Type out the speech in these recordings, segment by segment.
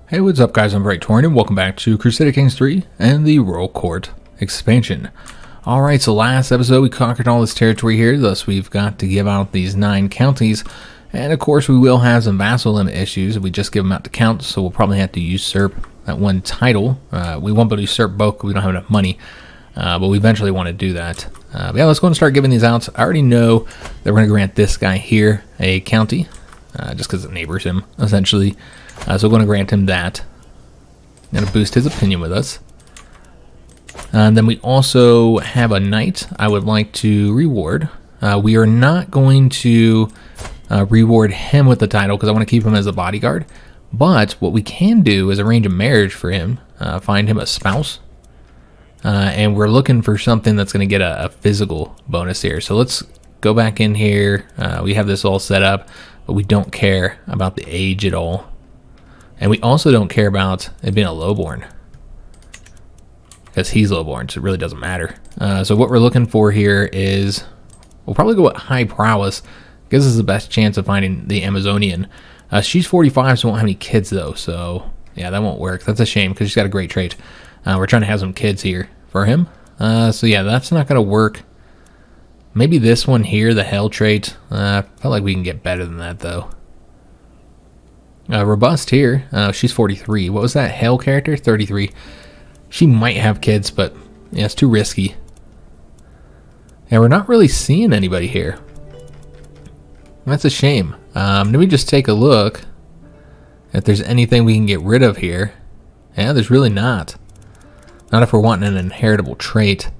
Hey, what's up guys, I'm Praetorian and welcome back to Crusader Kings III and the Royal Court expansion. Alright, so last episode we conquered all this territory here, thus we've got to give out these 9 counties, and of course we will have some vassal limit issues if we just give them out to counts, so we'll probably have to usurp that one title. We won't be able to usurp both because we don't have enough money, but we eventually want to do that. But yeah, let's go and start giving these out. I already know that we're going to grant this guy here a county, just because it neighbors him, essentially. So we're going to grant him that. Going to boost his opinion with us. And then we also have a knight I would like to reward. We are not going to reward him with the title because I want to keep him as a bodyguard. But what we can do is arrange a marriage for him, find him a spouse. And we're looking for something that's going to get a physical bonus here. So let's go back in here. We have this all set up, but we don't care about the age at all. And we also don't care about it being a lowborn, because he's lowborn, so it really doesn't matter. So what we're looking for here is, we'll probably go with high prowess, because this is the best chance of finding the Amazonian. She's 45, so won't have any kids though, so yeah, that won't work. That's a shame, because she's got a great trait. We're trying to have some kids here for him. So yeah, that's not going to work. Maybe this one here, the hell trait. I felt like we can get better than that though. Robust here, she's 43. What was that hell character? 33. She might have kids, but yeah, it's too risky. And we're not really seeing anybody here. That's a shame. Let me just take a look if there's anything we can get rid of here. Yeah, there's really not. Not if we're wanting an inheritable trait.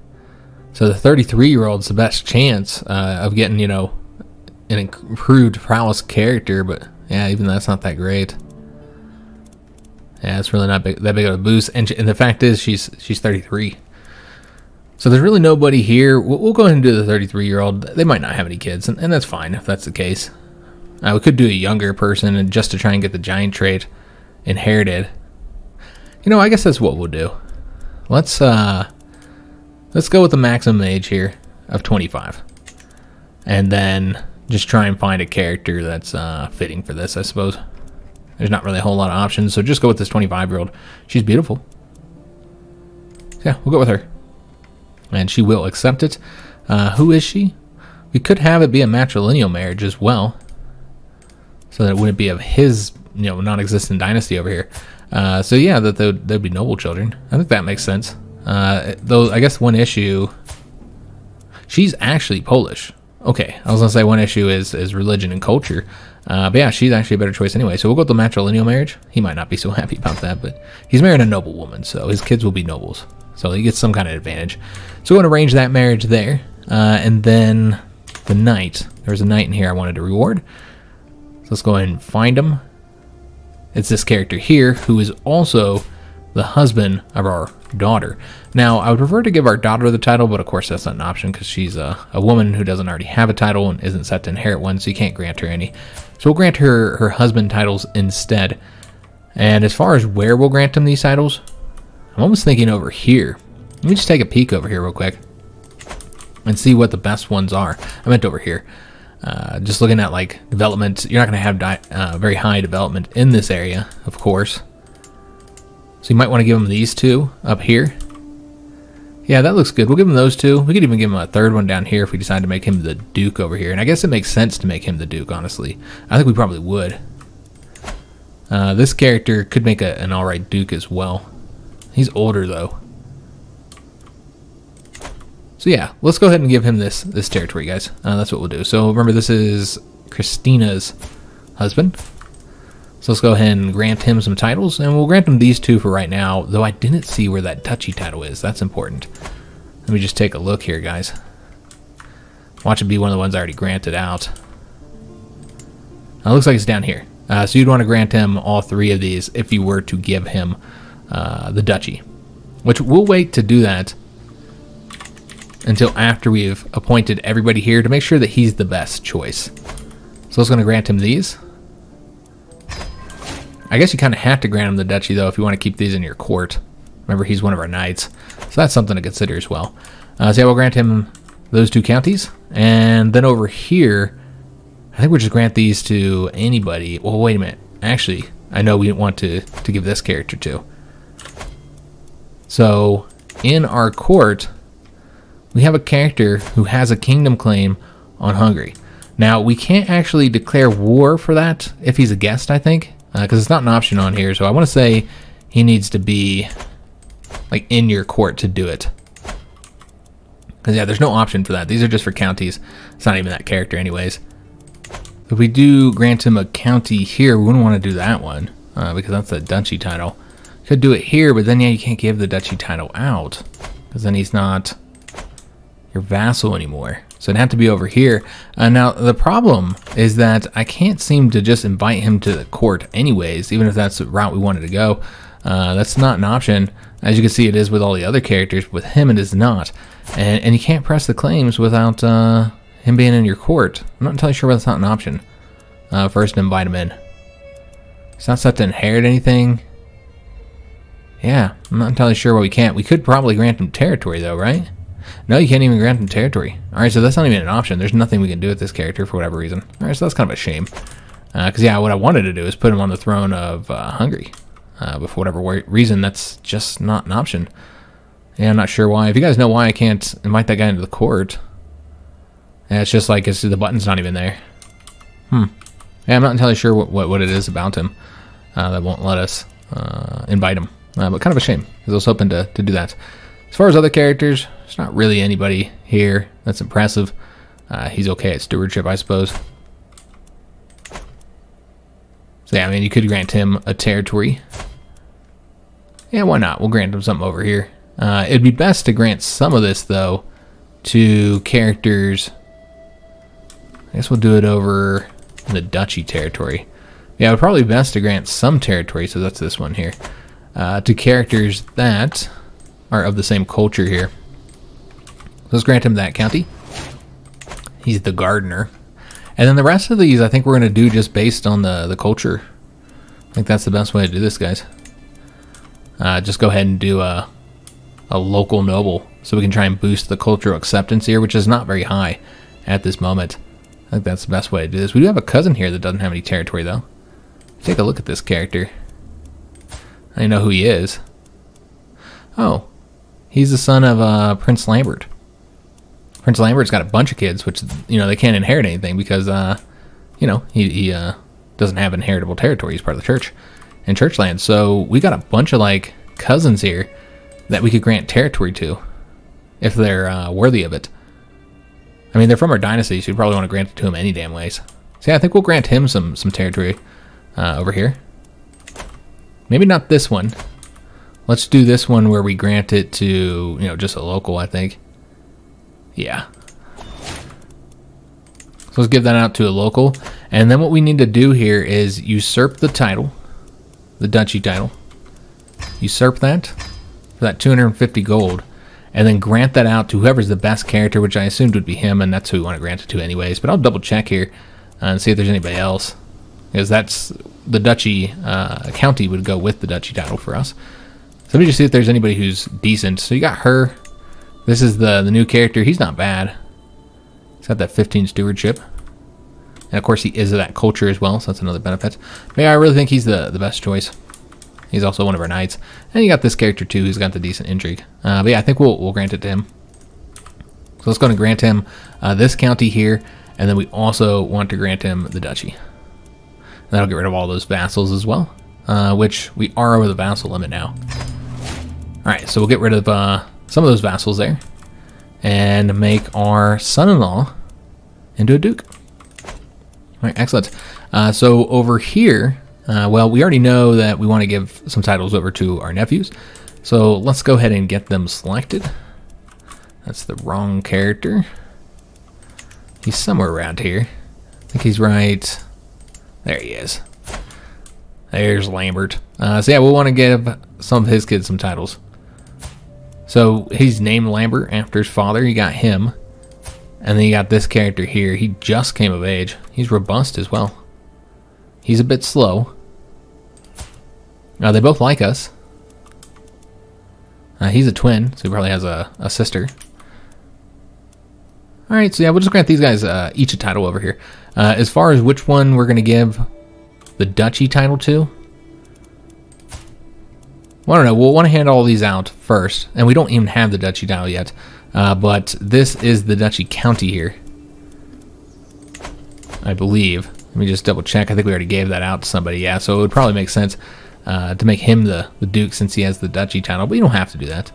So the 33-year-old's the best chance of getting, you know, an improved prowess character, but yeah, even that's not that great. Yeah, it's really not that big of a boost. And the fact is, she's 33. So there's really nobody here. We'll go ahead and do the 33-year-old. They might not have any kids, and that's fine if that's the case. We could do a younger person, and just to try and get the giant trait inherited. You know, I guess that's what we'll do. Let's go with the maximum age here of 25, and then just try and find a character that's fitting for this, I suppose. There's not really a whole lot of options, so just go with this 25-year-old. She's beautiful. Yeah, we'll go with her. And she will accept it. Who is she? We could have it be a matrilineal marriage as well, so that it wouldn't be of his, you know, non-existent dynasty over here. So yeah, that they'd be noble children. I think that makes sense. Though I guess one issue, she's actually Polish. Okay, I was gonna say one issue is religion and culture, but yeah, she's actually a better choice anyway. So we'll go with the matrilineal marriage. He might not be so happy about that, but he's marrying a noble woman, so his kids will be nobles, so he gets some kind of advantage. So we're gonna arrange that marriage there, and then the knight. There's a knight in here I wanted to reward, so let's go ahead and find him. It's this character here who is also the husband of our daughter. Now, I would prefer to give our daughter the title, but of course that's not an option because she's a woman who doesn't already have a title and isn't set to inherit one, so you can't grant her any. So we'll grant her husband titles instead. And as far as where we'll grant him these titles, I'm almost thinking over here. Let me just take a peek over here real quick and see what the best ones are. I meant over here. Just looking at like development, you're not going to have very high development in this area, of course. So you might want to give him these two up here. Yeah, that looks good. We'll give him those two. We could even give him a third one down here if we decide to make him the Duke over here. And I guess it makes sense to make him the Duke, honestly. I think we probably would. This character could make an alright Duke as well. He's older, though. So yeah, let's go ahead and give him this territory, guys. That's what we'll do. So remember, this is Christina's husband. So let's go ahead and grant him some titles, and we'll grant him these two for right now, though I didn't see where that duchy title is. That's important. Let me just take a look here, guys. Watch it be one of the ones I already granted out. It looks like it's down here. So you'd want to grant him all 3 of these if you were to give him the duchy, which we'll wait to do that until after we've appointed everybody here to make sure that he's the best choice. So let's going to grant him these. I guess you kind of have to grant him the duchy, though, if you want to keep these in your court. Remember, he's one of our knights, so that's something to consider as well. So yeah, we'll grant him those 2 counties, and then over here, I think we'll just grant these to anybody. Well, wait a minute. Actually, I know we want to give this character to. So in our court, we have a character who has a kingdom claim on Hungary. Now, we can't actually declare war for that if he's a guest, I think, because it's not an option on here. So I want to say he needs to be like in your court to do it. Because, yeah, there's no option for that. These are just for counties. It's not even that character anyways. If we do grant him a county here, we wouldn't want to do that one because that's the duchy title. Could do it here, but then, yeah, you can't give the duchy title out because then he's not your vassal anymore. So it'd have to be over here. Now, the problem is that I can't seem to just invite him to the court anyways, even if that's the route we wanted to go. That's not an option. As you can see, it is with all the other characters. With him, it is not. And you can't press the claims without him being in your court. I'm not entirely sure why that's not an option. First, invite him in. He's not set to inherit anything. Yeah, I'm not entirely sure why we can't. We could probably grant him territory, though, right? No, you can't even grant him territory. Alright, so that's not even an option. There's nothing we can do with this character for whatever reason. Alright, so that's kind of a shame. Because, yeah, what I wanted to do is put him on the throne of Hungary. But for whatever reason, that's just not an option. Yeah, I'm not sure why. If you guys know why I can't invite that guy into the court, yeah, it's just like the button's not even there. Yeah, I'm not entirely sure what it is about him that won't let us invite him. But kind of a shame, because I was hoping to do that. As far as other characters, there's not really anybody here that's impressive. He's okay at stewardship, I suppose. So yeah, I mean, you could grant him a territory. Yeah, why not? We'll grant him something over here. It'd be best to grant some of this, though, to characters. I guess we'll do it over in the duchy territory. Yeah, it would probably be best to grant some territory, so that's this one here, to characters that are of the same culture here. Let's grant him that county. He's the gardener. And then the rest of these, I think we're going to do just based on the culture. I think that's the best way to do this, guys. Just go ahead and do a local noble so we can try and boost the cultural acceptance here, which is not very high at this moment. I think that's the best way to do this. We do have a cousin here that doesn't have any territory, though. Take a look at this character. I don't know who he is. Oh, he's the son of Prince Lambert. Prince Lambert's got a bunch of kids, which, you know, they can't inherit anything because, you know, he doesn't have inheritable territory. He's part of the church and church land. So we got a bunch of, like, cousins here that we could grant territory to if they're worthy of it. I mean, they're from our dynasty, so you'd probably want to grant it to him any damn ways. So yeah, I think we'll grant him some territory over here. Maybe not this one. Let's do this one where we grant it to, you know, just a local, I think. Yeah. So let's give that out to a local. And then what we need to do here is usurp the title, the duchy title. Usurp that for that 250 gold. And then grant that out to whoever's the best character, which I assumed would be him, and that's who we want to grant it to anyways. But I'll double check here and see if there's anybody else. Because that's the duchy county would go with the duchy title for us. So let me just see if there's anybody who's decent. So you got her. This is the new character. He's not bad. He's got that 15 stewardship. And of course he is of that culture as well, so that's another benefit. But yeah, I really think he's the best choice. He's also one of our knights. And you got this character too, who's got the decent intrigue. But yeah, I think we'll grant it to him. So let's go and grant him this county here. And then we also want to grant him the duchy. And that'll get rid of all those vassals as well. Which we are over the vassal limit now. Alright, so we'll get rid of some of those vassals there. And make our son-in-law into a duke. Alright, excellent. So over here, well, we already know that we want to give some titles over to our nephews. So let's go ahead and get them selected. That's the wrong character. He's somewhere around here. I think he's right. There he is. There's Lambert. So yeah, we'll want to give some of his kids some titles. So he's named Lambert after his father. You got him. And then you got this character here. He just came of age. He's robust as well. He's a bit slow. They both like us. He's a twin, so he probably has a sister. Alright, so yeah, we'll just grant these guys each a title over here. As far as which one we're going to give the duchy title to, Well, I don't know. We'll want to hand all these out first. And we don't even have the duchy title yet. But this is the duchy county here, I believe. Let me just double check. I think we already gave that out to somebody. Yeah, so it would probably make sense to make him the duke since he has the duchy title. But you don't have to do that.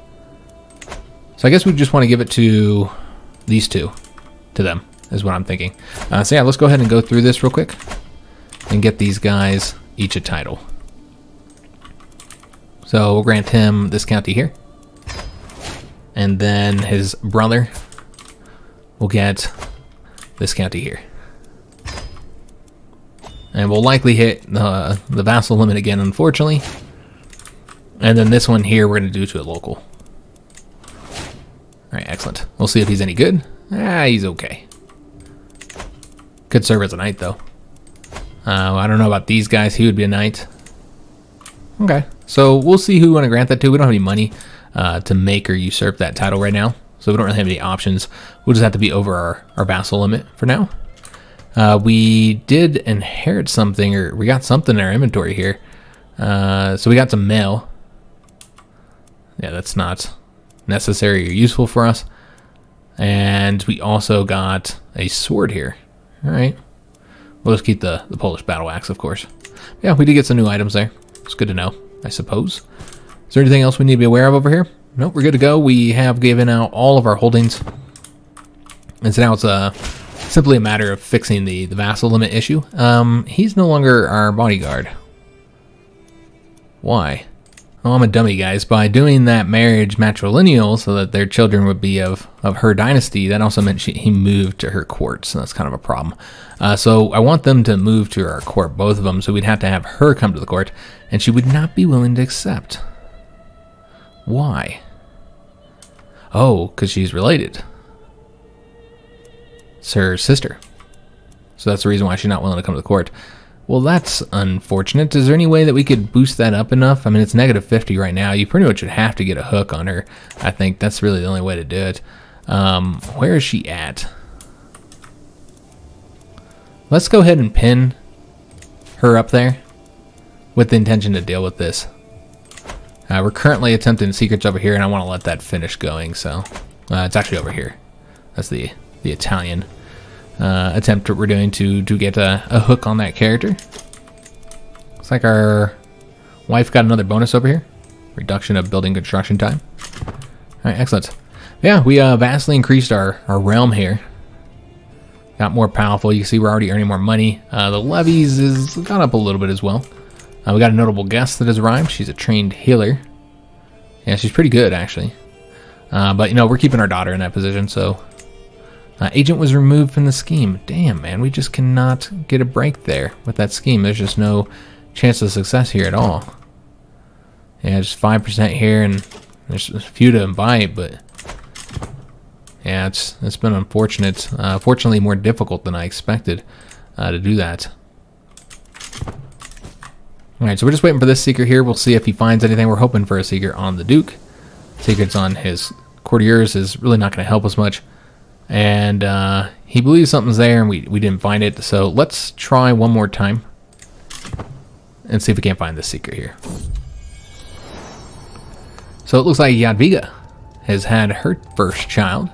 So I guess we just want to give it to these two. To them, is what I'm thinking. So yeah, let's go ahead and go through this real quick. And get these guys each a title. So we'll grant him this county here. And then his brother will get this county here. And we'll likely hit the vassal limit again, unfortunately. And then this one here we're going to do to a local. Alright, excellent. We'll see if he's any good. He's okay. Could serve as a knight, though. I don't know about these guys. He would be a knight. Okay. So we'll see who we want to grant that to. We don't have any money to make or usurp that title right now. So we don't really have any options. We'll just have to be over our vassal limit for now. We did inherit something, or we got something in our inventory here. So we got some mail. Yeah, that's not necessary or useful for us. And we also got a sword here. Alright. We'll just keep the Polish battle axe, of course. Yeah, we did get some new items there. It's good to know, I suppose. Is there anything else we need to be aware of over here? Nope, we're good to go. We have given out all of our holdings. And so now it's simply a matter of fixing the vassal limit issue. He's no longer our bodyguard. Why? Oh, I'm a dummy, guys. By doing that marriage matrilineal so that their children would be of her dynasty, that also meant he moved to her court, so that's kind of a problem. So I want them to move to our court, both of them, so we'd have to have her come to the court, and she would not be willing to accept. Why? Oh, because she's related. It's her sister. So that's the reason why she's not willing to come to the court. Well, that's unfortunate. Is there any way that we could boost that up enough? I mean, it's negative 50 right now. You pretty much would have to get a hook on her. I think that's really the only way to do it. Where is she at? Let's go ahead and pin her up there with the intention to deal with this. We're currently attempting secrets over here, and I want to let that finish going, so it's actually over here. That's the Italian attempt that we're doing to get a hook on that character. Looks like our wife got another bonus over here. Reduction of building construction time. Alright, excellent. Yeah, we vastly increased our realm here. Got more powerful. You can see we're already earning more money. The levies has gone up a little bit as well. We got a notable guest that has arrived. She's a trained healer. Yeah, she's pretty good, actually. But, you know, we're keeping our daughter in that position, so... agent was removed from the scheme. Damn, man, we just cannot get a break there with that scheme. There's just no chance of success here at all. Yeah, just 5% here, and there's a few to invite, but... yeah, it's been unfortunate. Fortunately, more difficult than I expected to do that. Alright, so we're just waiting for this seeker here. We'll see if he finds anything. We're hoping for a seeker on the Duke. Secrets on his courtiers is really not going to help us much. And he believes something's there, and we didn't find it. So let's try one more time and see if we can't find this seeker here. So it looks like Jadwiga has had her first child.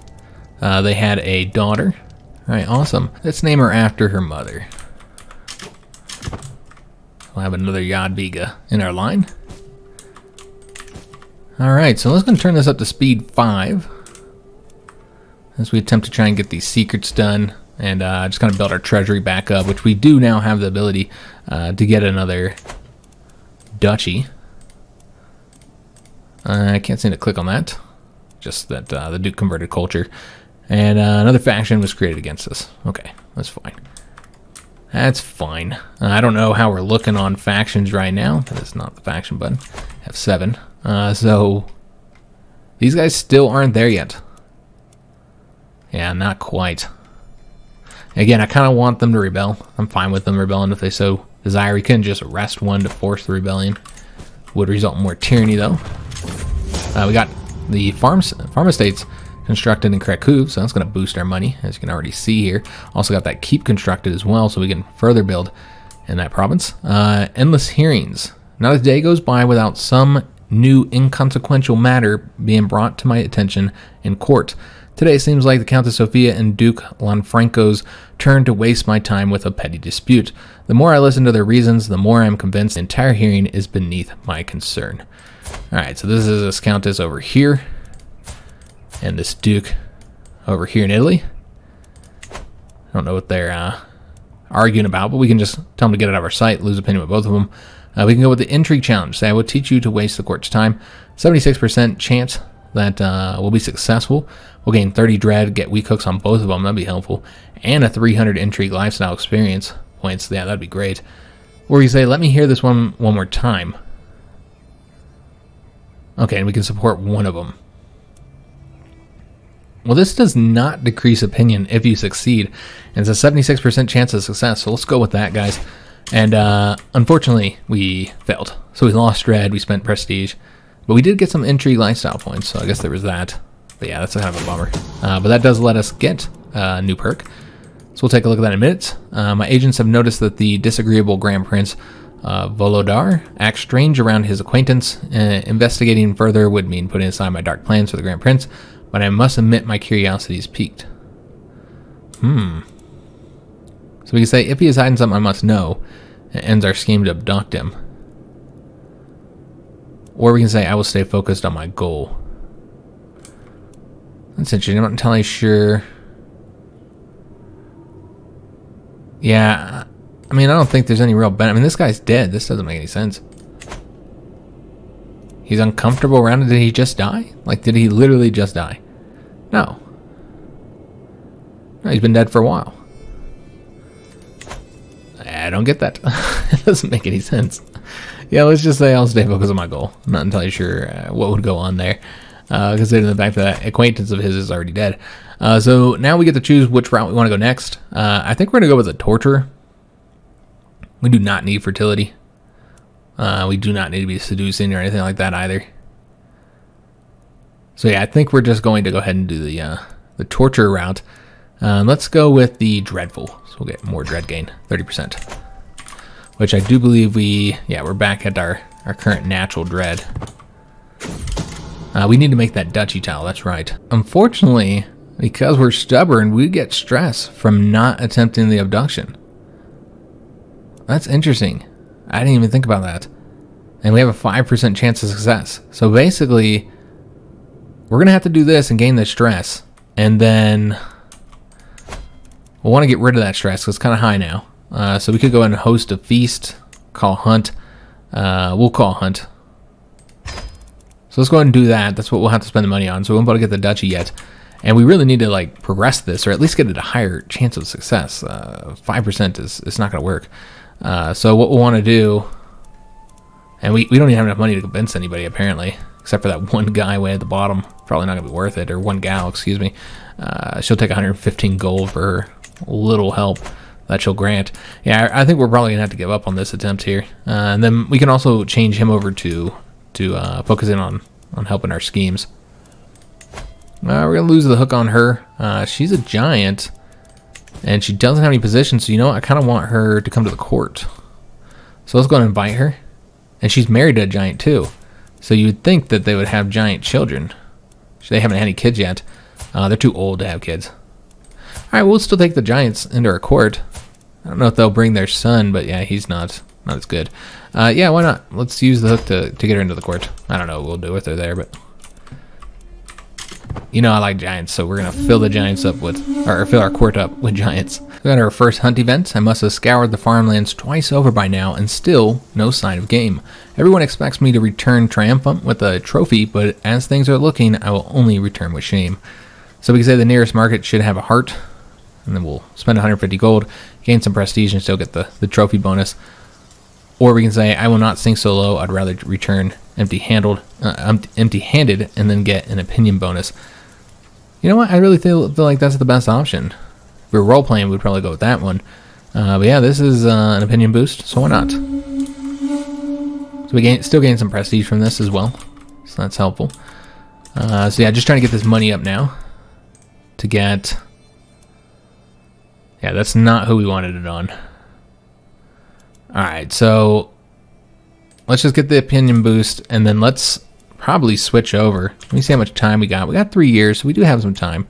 They had a daughter. Alright, awesome. Let's name her after her mother. We'll have another Jadwiga in our line. Alright, so let's go and turn this up to speed 5. As we attempt to try and get these secrets done. And just kind of build our treasury back up, which we do now have the ability to get another duchy. I can't seem to click on that. Just that the Duke converted culture. And another faction was created against us. Okay, that's fine. That's fine. I don't know how we're looking on factions right now. That is not the faction button. F7. So these guys still aren't there yet. Yeah, not quite. Again, I kind of want them to rebel. I'm fine with them rebelling if they so desire. We couldn't just arrest one to force the rebellion. Would result in more tyranny, though. We got the farm estates constructed in Kraków, so that's going to boost our money, as you can already see here. Also got that keep constructed as well, so we can further build in that province. Endless hearings. Not a day goes by without some new inconsequential matter being brought to my attention in court. Today seems like the Countess Sophia and Duke Lanfranco's turn to waste my time with a petty dispute. The more I listen to their reasons, the more I'm convinced the entire hearing is beneath my concern. Alright, so this is this Countess over here, and this Duke over here in Italy. I don't know what they're arguing about, but we can just tell them to get it out of our sight, lose opinion with both of them. We can go with the Intrigue challenge. Say, I will teach you to waste the court's time. 76% chance that we'll be successful. We'll gain 30 dread, get weak hooks on both of them. That'd be helpful. And a 300 Intrigue lifestyle experience points. Yeah, that'd be great. Or you say, let me hear this one more time. Okay, and we can support one of them. Well, this does not decrease opinion if you succeed. And it's a 76% chance of success. So let's go with that, guys. And unfortunately, we failed. So we lost dread, we spent prestige. But we did get some Intrigue lifestyle points, so I guess there was that. But yeah, that's kind of a bummer. But that does let us get a new perk. So we'll take a look at that in a minute. My agents have noticed that the disagreeable Grand Prince Volodar acts strange around his acquaintance. Investigating further would mean putting aside my dark plans for the Grand Prince, but I must admit my curiosity is piqued. So we can say, if he is hiding something I must know, it ends our scheme to abduct him. Or we can say, I will stay focused on my goal. That's interesting. I'm not entirely sure. Yeah, I mean, I don't think there's any real benefit. I mean, this guy's dead. This doesn't make any sense. He's uncomfortable around it. Did he just die? Like, did he literally just die? No. No, he's been dead for a while. I don't get that. It doesn't make any sense. Yeah, let's just say I'll stay focused on my goal. I'm not entirely sure what would go on there, considering the fact that acquaintance of his is already dead. So now we get to choose which route we want to go next. I think we're going to go with a torturer. We do not need fertility. We do not need to be seducing or anything like that either. So yeah, I think we're just going to go ahead and do the torture route. Let's go with the dreadful. So we'll get more dread gain, 30%. Which I do believe we're back at our current natural dread. We need to make that duchy tile, that's right. Unfortunately, because we're stubborn, we get stress from not attempting the abduction. That's interesting. I didn't even think about that. And we have a 5% chance of success. So basically, we're going to have to do this and gain the stress. And then we'll want to get rid of that stress because it's kind of high now. So we could go ahead and host a feast, call hunt. We'll call hunt. So let's go ahead and do that. That's what we'll have to spend the money on. So we won't be able to get the duchy yet. And we really need to like progress this, or at least get it a higher chance of success. 5% is not going to work. So what we'll want to do, and we don't even have enough money to convince anybody apparently, except for that one guy way at the bottom. Probably not going to be worth it, or one gal, excuse me. She'll take 115 gold for her little help that she'll grant. Yeah, I think we're probably going to have to give up on this attempt here. And then we can also change him over to focus in on helping our schemes. We're going to lose the hook on her. She's a giant, and she doesn't have any position, so you know what? I kind of want her to come to the court. So let's go and invite her. And she's married to a giant too. So you'd think that they would have giant children. They haven't had any kids yet. They're too old to have kids. Alright, we'll still take the giants into our court. I don't know if they'll bring their son, but yeah, he's not as good. Yeah, why not? Let's use the hook to get her into the court. I don't know what we'll do with her there, but you know I like giants, so we're gonna fill the giants up with, or fill our court up with giants. We got our first hunt event. I must have scoured the farmlands twice over by now, and still no sign of game. Everyone expects me to return triumphant with a trophy, but as things are looking, I will only return with shame. So we can say the nearest market should have a heart, and then we'll spend 150 gold, gain some prestige, and still get the trophy bonus. Or we can say, I will not sink so low, I'd rather return empty-handed and then get an opinion bonus. You know what? I really feel like that's the best option. If we were role-playing, we'd probably go with that one. But yeah, this is an opinion boost, so why not? So we still gain some prestige from this as well, so that's helpful. So yeah, just trying to get this money up now. To get... Yeah, that's not who we wanted it on. Alright, so let's just get the opinion boost, and then let's probably switch over. Let me see how much time we got. We got 3 years, so we do have some time.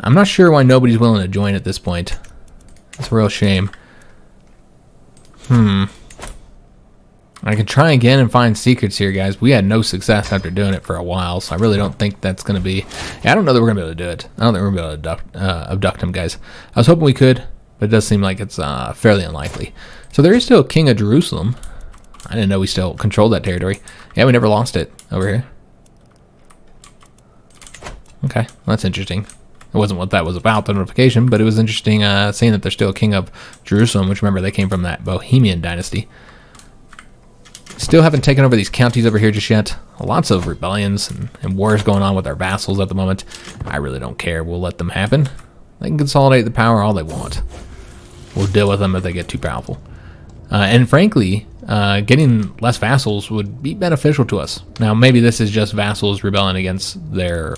I'm not sure why nobody's willing to join at this point. It's a real shame. I can try again and find secrets here, guys. We had no success after doing it for a while, so I really don't think that's going to be... Yeah, I don't know that we're going to be able to do it. I don't think we're going to be able to abduct him, guys. I was hoping we could, but it does seem like it's fairly unlikely. So there is still a King of Jerusalem. I didn't know we still controlled that territory. Yeah, we never lost it over here. Okay, well, that's interesting. It wasn't what that was about, the notification, but it was interesting seeing that there's still a King of Jerusalem, which, remember, they came from that Bohemian dynasty. Still haven't taken over these counties over here just yet. Lots of rebellions and wars going on with our vassals at the moment. I really don't care. We'll let them happen. They can consolidate the power all they want. We'll deal with them if they get too powerful. And frankly, getting less vassals would be beneficial to us. Now, maybe this is just vassals rebelling against their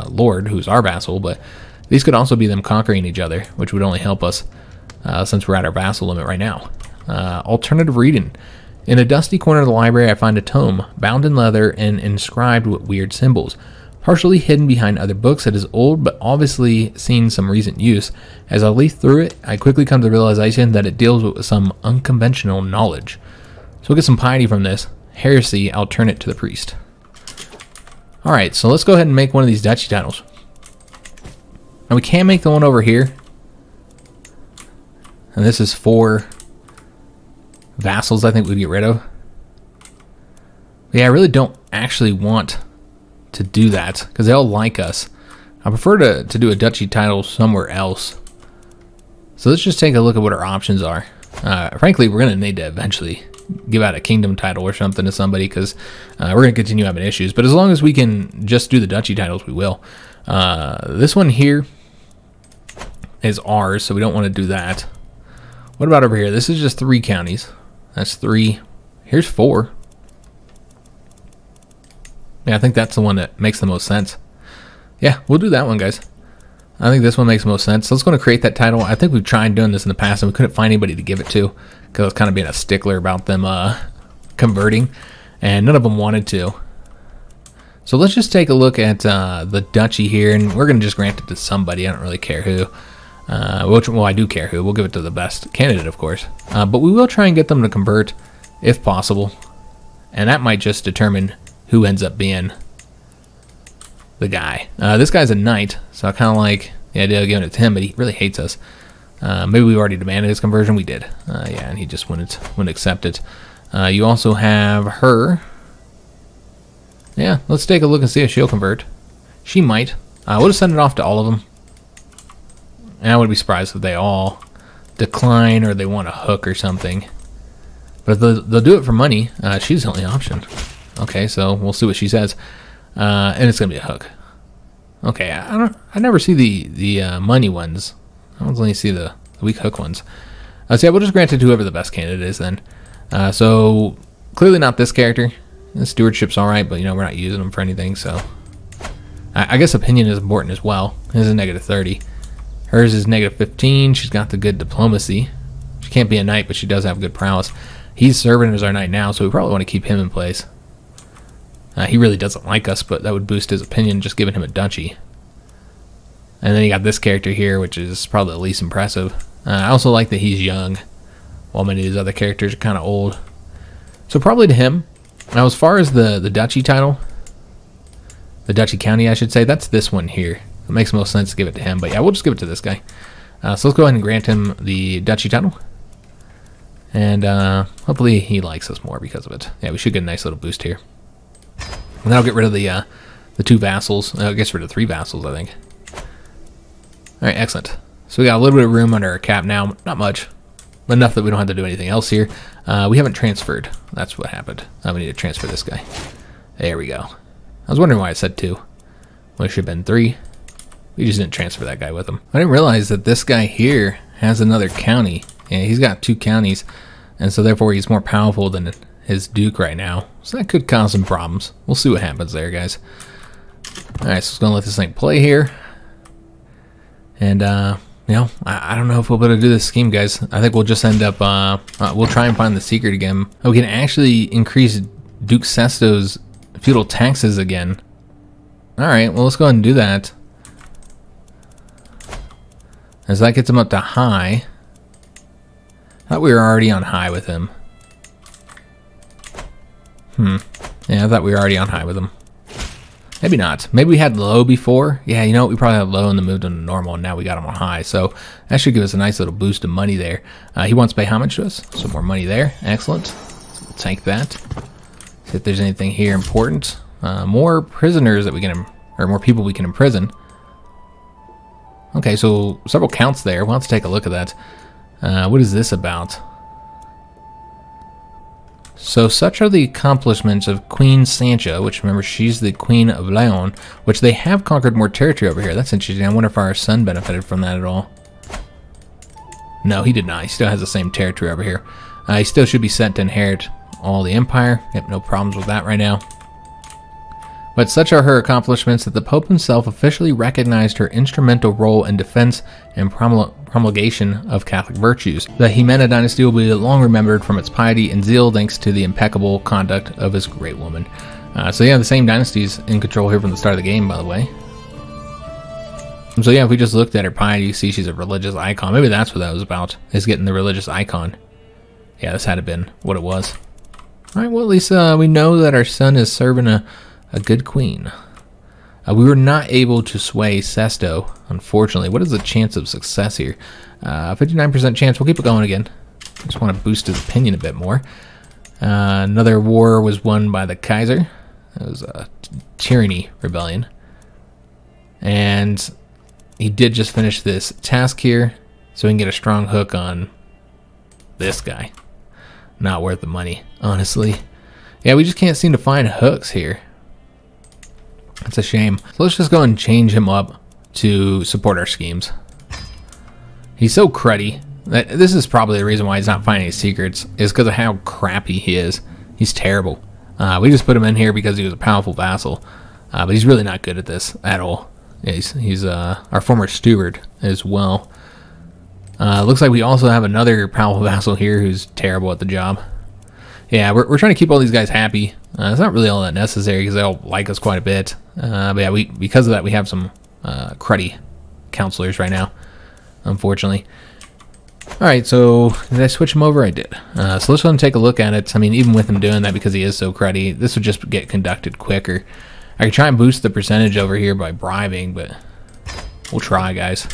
lord, who's our vassal, but these could also be them conquering each other, which would only help us since we're at our vassal limit right now. Alternative reading. In a dusty corner of the library, I find a tome, bound in leather and inscribed with weird symbols. Partially hidden behind other books, it is old, but obviously seen some recent use. As I leaf through it, I quickly come to the realization that it deals with some unconventional knowledge. So we'll get some piety from this. Heresy, I'll turn it to the priest. Alright, so let's go ahead and make one of these duchy titles. Now we can make the one over here. And this is for vassals, I think we'd get rid of. But yeah, I really don't actually want to do that because they all like us. I prefer to do a duchy title somewhere else. So let's just take a look at what our options are. Frankly, we're going to need to eventually give out a kingdom title or something to somebody because we're going to continue having issues. But as long as we can just do the duchy titles, we will. This one here is ours, so we don't want to do that. What about over here? This is just 3 counties. That's 3. Here's 4. Yeah, I think that's the one that makes the most sense. Yeah, we'll do that one, guys. I think this one makes the most sense. So let's go to create that title. I think we've tried doing this in the past, and we couldn't find anybody to give it to because I was kind of being a stickler about them converting, and none of them wanted to. So let's just take a look at the duchy here, and we're going to just grant it to somebody. I don't really care who. Well, I do care who. We'll give it to the best candidate, of course. But we will try and get them to convert, if possible. And that might just determine who ends up being the guy. This guy's a knight, so I kind of like the idea of giving it to him, but he really hates us. Maybe we already demanded his conversion. We did. Yeah, and he just wouldn't accept it. You also have her. Yeah, let's take a look and see if she'll convert. She might. We'll just send it off to all of them. And I would be surprised if they all decline or they want a hook or something. But if they'll do it for money, she's the only option. Okay, so we'll see what she says. And it's going to be a hook. Okay, I never see the money ones. I only see the weak hook ones. So yeah, we'll just grant it to whoever the best candidate is then. So clearly not this character. The stewardship's alright, but you know, we're not using them for anything, so. I guess opinion is important as well. His is -30. Hers is -15. She's got the good diplomacy. She can't be a knight, but she does have good prowess. He's serving as our knight now, so we probably want to keep him in place. He really doesn't like us, but that would boost his opinion just giving him a duchy. And then you got this character here, which is probably the least impressive. I also like that he's young, while many of these other characters are kind of old. So probably to him. Now as far as the duchy title, the duchy county I should say, that's this one here. It makes most sense to give it to him, but yeah, we'll just give it to this guy. So let's go ahead and grant him the duchy title. And hopefully he likes us more because of it. Yeah, we should get a nice little boost here. And that'll get rid of the 2 vassals. It gets rid of 3 vassals, I think. Alright, excellent. So we got a little bit of room under our cap now. Not much. But enough that we don't have to do anything else here. We haven't transferred. That's what happened. We need to transfer this guy. There we go. I was wondering why it said 2. Well, it should have been 3. We just didn't transfer that guy with him. I didn't realize that this guy here has another county. Yeah, he's got 2 counties, and so therefore he's more powerful than his duke right now. So that could cause some problems. We'll see what happens there, guys. Alright, so let's go and let this thing play here. And yeah, You know, I don't know if we'll be able to do this scheme, guys. I think we'll just end up, we'll try and find the secret again. Oh, we can actually increase Duke Sesto's feudal taxes again. Alright, well, let's go ahead and do that. As that gets him up to high. I thought we were already on high with him. Yeah, I thought we were already on high with him. Maybe not. Maybe we had low before. Yeah, you know what? We probably had low and then moved on to normal, and now we got him on high. So that should give us a nice little boost of money there. He wants to pay homage to us, so more money there. Excellent. So we'll take that. See if there's anything here important. More prisoners that we can, or more people we can imprison. Okay, so several counts there. We'll have to take a look at that. What is this about? So such are the accomplishments of Queen Sancha, which remember she's the Queen of Leon, which they have conquered more territory over here. That's interesting. I wonder if our son benefited from that at all. No, he did not. He still has the same territory over here. He still should be set to inherit all the empire. Yep, no problems with that right now. But such are her accomplishments that the Pope himself officially recognized her instrumental role in defense and promulgation of Catholic virtues. The Jimena dynasty will be long remembered from its piety and zeal thanks to the impeccable conduct of this great woman. So yeah, the same dynasty's in control here from the start of the game, by the way. So yeah, if we just looked at her piety, you see she's a religious icon. Maybe that's what that was about, is getting the religious icon. Yeah, this had to have been what it was. Alright, well at least we know that our son is serving a good queen. We were not able to sway Sesto, unfortunately. What is the chance of success here? 59% chance. We'll keep it going again. I just want to boost his opinion a bit more. Another war was won by the Kaiser. It was a Tyranny Rebellion. And he did just finish this task here, so we can get a strong hook on this guy. Not worth the money, honestly. Yeah, we just can't seem to find hooks here. That's a shame. So let's just go and change him up to support our schemes. He's so cruddy. This is probably the reason why he's not finding his secrets, is because of how crappy he is. He's terrible. We just put him in here because he was a powerful vassal. But he's really not good at this at all. Yeah, he's our former steward as well. Looks like we also have another powerful vassal here who's terrible at the job. Yeah, we're trying to keep all these guys happy. It's not really all that necessary because they all like us quite a bit. But yeah, because of that, we have some cruddy counselors right now, unfortunately. Alright, so did I switch him over? I did. So let's go and take a look at it. I mean, even with him doing that because he is so cruddy, this would just get conducted quicker. I could try and boost the percentage over here by bribing, but we'll try, guys.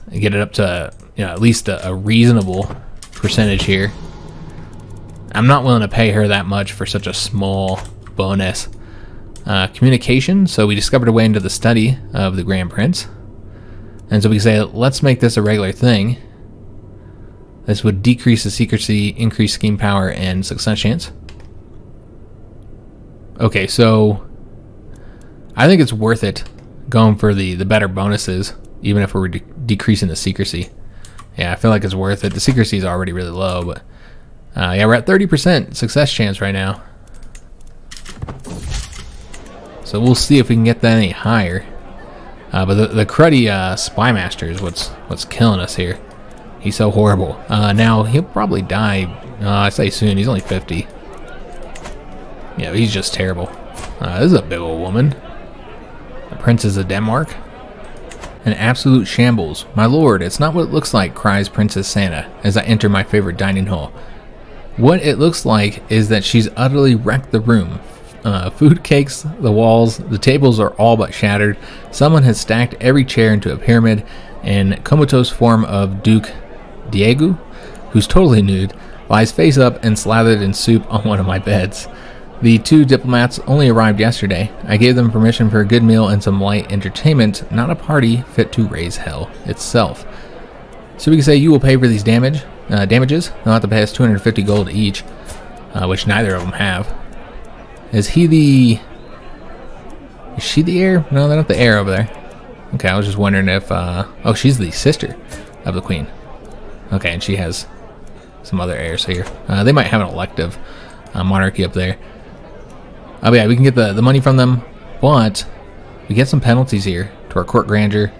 And get it up to, you know, at least a reasonable percentage here. I'm not willing to pay her that much for such a small bonus. Communication, so we discovered a way into the study of the Grand Prince. And so we can say, let's make this a regular thing. This would decrease the secrecy, increase scheme power, and success chance. Okay, so I think it's worth it going for the better bonuses, even if we're decreasing the secrecy. Yeah, I feel like it's worth it. The secrecy is already really low, but yeah, we're at 30% success chance right now. So we'll see if we can get that any higher. But the cruddy spy master is what's killing us here. He's so horrible. Now he'll probably die. I say soon. He's only 50. Yeah, he's just terrible. This is a big old woman. The Princess of Denmark. An absolute shambles. My lord, it's not what it looks like, cries Princess Santa as I enter my favorite dining hall. What it looks like is that she's utterly wrecked the room. Food cakes, the walls, the tables are all but shattered. Someone has stacked every chair into a pyramid, and comatose form of Duke Diego, who's totally nude, lies face up and slathered in soup on one of my beds. The two diplomats only arrived yesterday. I gave them permission for a good meal and some light entertainment, not a party fit to raise hell itself. So we can say you will pay for these damages. They'll have to pay us 250 gold each, which neither of them have. Is she the heir? No, they're not the heir over there. Okay, I was just wondering if, oh, she's the sister of the queen. Okay, and she has some other heirs here. They might have an elective monarchy up there. Oh yeah, we can get the money from them, but we get some penalties here to our court grandeur.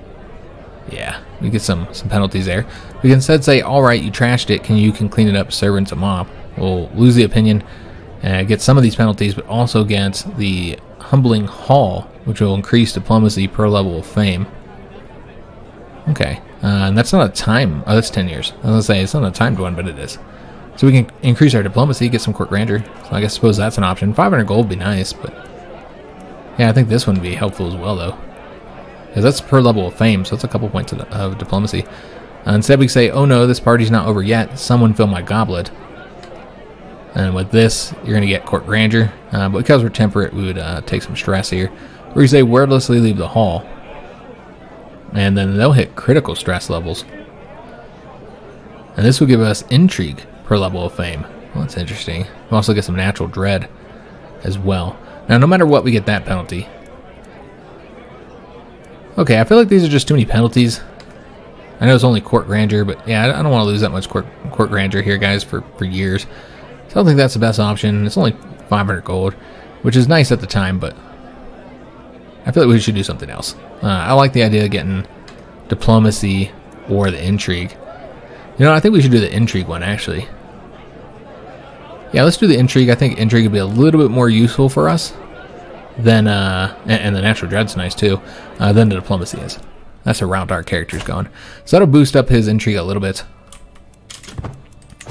Yeah, We get some penalties there. We can instead say, all right, you trashed it. You can clean it up, servants a mop. We'll lose the opinion, get some of these penalties, but also get the humbling haul, which will increase diplomacy per level of fame. Okay, and that's not a time. Oh, that's 10 years. I was gonna say it's not a timed one, but it is. So we can increase our diplomacy, get some court grandeur. So I suppose that's an option. 500 gold would be nice, but yeah, I think this one would be helpful as well, though, because that's per level of fame, so it's a couple points of diplomacy. Instead, we say, oh no, this party's not over yet. Someone fill my goblet. And with this, you're going to get court grandeur. But because we're temperate, we would take some stress here. We say wordlessly leave the hall. And then they'll hit critical stress levels. And this will give us intrigue per level of fame. Well, that's interesting. We'll also get some natural dread as well. Now, no matter what, we get that penalty. Okay, I feel like these are just too many penalties. I know it's only court grandeur, but yeah, I don't want to lose that much court grandeur here, guys, for years. So I don't think that's the best option. It's only 500 gold, which is nice at the time, but I feel like we should do something else. I like the idea of getting diplomacy or the intrigue. You know, I think we should do the intrigue one, actually. Yeah, let's do the intrigue. I think intrigue would be a little bit more useful for us than, and the natural dread's nice too, than the diplomacy is. That's how round our character's going. So that'll boost up his intrigue a little bit.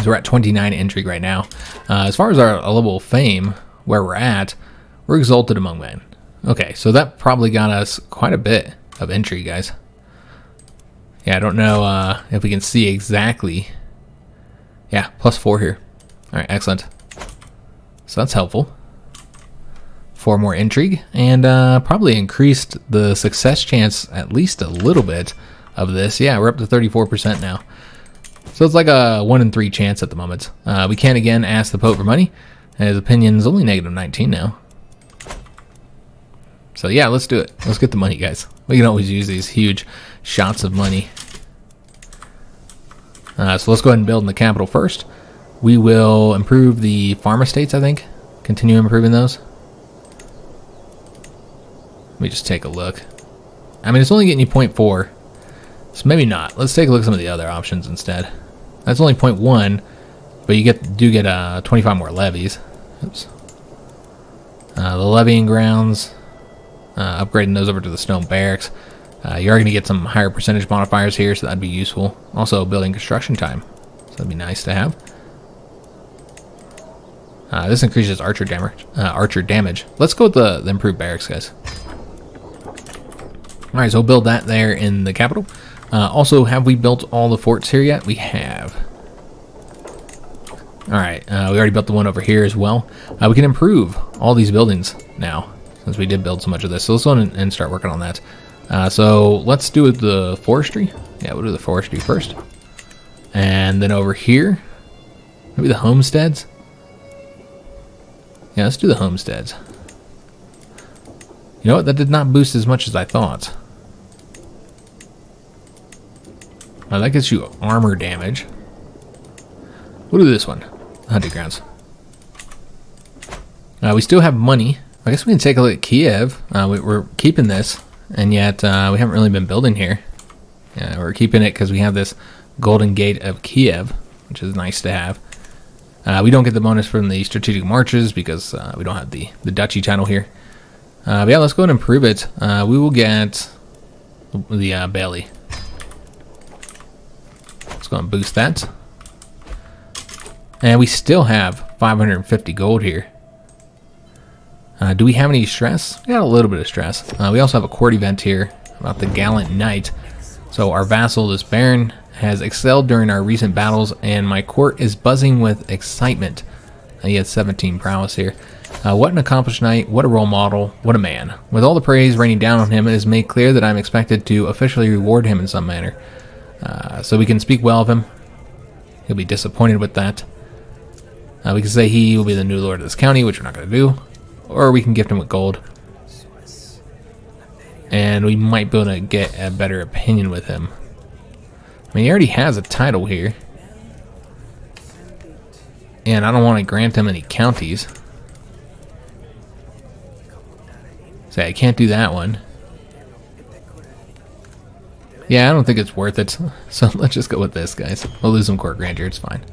So we're at 29 intrigue right now. As far as our level of fame, where we're at, we're exalted among men. Okay, so that probably got us quite a bit of intrigue, guys. Yeah, I don't know if we can see exactly. Yeah, +4 here. All right, excellent. So that's helpful. 4 more intrigue, and probably increased the success chance at least a little bit of this. Yeah, we're up to 34% now. So it's like a 1 in 3 chance at the moment. We can again ask the Pope for money. His opinion's only -19 now. So yeah, let's do it. Let's get the money, guys. We can always use these huge shots of money. So let's go ahead and build in the capital first. We will improve the farm estates, I think. Continue improving those. Let me just take a look. I mean, it's only getting you 0.4, so maybe not. Let's take a look at some of the other options instead. That's only 0.1, but you do get 25 more levies. Oops. The levying grounds, upgrading those over to the stone barracks. You are going to get some higher percentage modifiers here, so that'd be useful. Also, building construction time, so that'd be nice to have. This increases archer damage. Let's go with the improved barracks, guys. Alright, so we'll build that there in the capital. Also, have we built all the forts here yet? We have. Alright, we already built the one over here as well. We can improve all these buildings now, since we did build so much of this. So let's go on and start working on that. So let's do the forestry. Yeah, we'll do the forestry first. And then over here, maybe the homesteads. Yeah, let's do the homesteads. You know what? That did not boost as much as I thought. That gets you armor damage. We'll do this one. Hunting grounds. We still have money. I guess we can take a look at Kiev. We're keeping this, and yet we haven't really been building here. Yeah, we're keeping it because we have this Golden Gate of Kiev, which is nice to have. We don't get the bonus from the strategic marches because we don't have the duchy title here. But yeah, let's go ahead and improve it. We will get the Bailey. Let's go and boost that. And we still have 550 gold here. Do we have any stress? We got a little bit of stress. We also have a court event here about the Gallant Knight. So our vassal, this Baron, has excelled during our recent battles, and my court is buzzing with excitement. He has 17 prowess here. What an accomplished knight, what a role model, what a man. With all the praise raining down on him, it is made clear that I'm expected to officially reward him in some manner. So we can speak well of him. He'll be disappointed with that. We can say he will be the new lord of this county, which we're not going to do. Or we can gift him with gold. And we might be able to get a better opinion with him. I mean, he already has a title here. And I don't want to grant him any counties. So I can't do that one. Yeah, I don't think it's worth it. So let's just go with this, guys. We'll lose some court grandeur. It's fine.